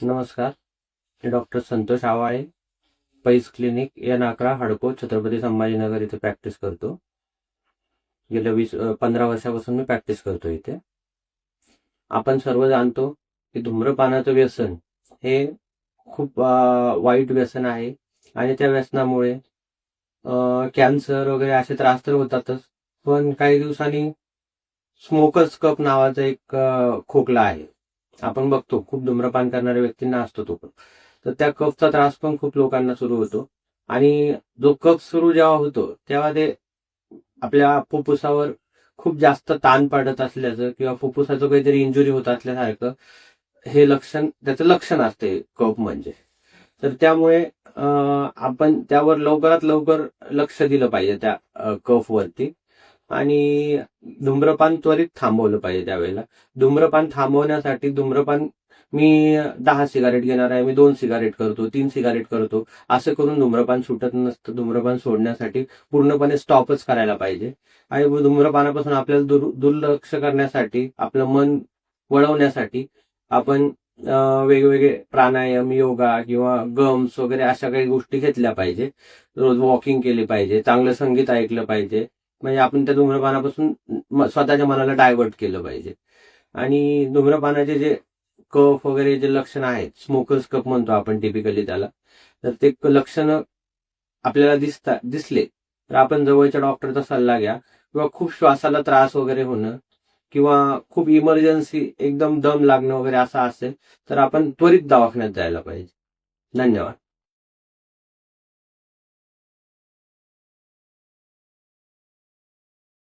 नमस्कार. मी डॉक्टर संतोष आवाळे, पैस क्लिनिक या नाकरा हडको छत्रपती संभाजीनगर इथे प्रॅक्टिस करतो. गेल्या 15 वर्षापासून मी प्रॅक्टिस करतो इथे. आपण सर्व जाणतो की धूम्रपानाचं व्यसन हे खूप वाईट व्यसन आहे आणि त्या व्यसनामुळे कॅन्सर वगैरे असे त्रास तर होतातच, पण काही दिवसांनी स्मोकर्स कप नावाचा एक खोकला आहे. आपण बघतो खूप धूम्रपान करणाऱ्या व्यक्तींना असतो तो. तर त्या कफचा त्रास पण खूप लोकांना सुरू होतो आणि जो कफ सुरू जेव्हा होतो तेव्हा ते आपल्या फुफ्फुसावर खूप जास्त ताण पडत असल्याचं किंवा फुफ्फुसाचं काहीतरी इंजुरी होत असल्यासारखं हे त्याचं लक्षण असते कफ म्हणजे. तर त्यामुळे आपण त्यावर लवकरात लवकर लक्ष दिलं पाहिजे त्या कफ वरती आणि धूम्रपान त्वरित थांबवलं पाहिजे. त्यावेळेला धूम्रपान थांबवण्यासाठी मी 10 सिगारेट घेणार आहे, मी 2 सिगारेट करतो, 3 सिगारेट करतो, असं करून धूम्रपान सुटत नसतं. धूम्रपान सोडण्यासाठी पूर्णपणे स्टॉपच करायला पाहिजे आणि धूम्रपानापासून आपल्याला दुर्लक्ष करण्यासाठी, आपलं मन वळवण्यासाठी आपण वेगवेगळे प्राणायाम, योगा किंवा गम्स वगैरे अशा काही गोष्टी घेतल्या पाहिजे. रोज वॉकिंग केली पाहिजे, चांगलं संगीत ऐकलं पाहिजे. म्हणजे आपण त्या धूम्रपानापासून स्वतःच्या मनाला डायव्हर्ट केलं पाहिजे. आणि धूम्रपानाचे जे कफ वगैरे जे लक्षण आहेत, स्मोकर्स कप म्हणतो आपण टिपिकली त्याला, तर ते लक्षणं आपल्याला दिसले तर आपण जवळच्या डॉक्टरचा सल्ला घ्या. किंवा खूप श्वासाला त्रास वगैरे होणं किंवा खूप इमर्जन्सी एकदम दम लागणं वगैरे असं असेल तर आपण त्वरित दवाखान्यात जायला पाहिजे. धन्यवाद.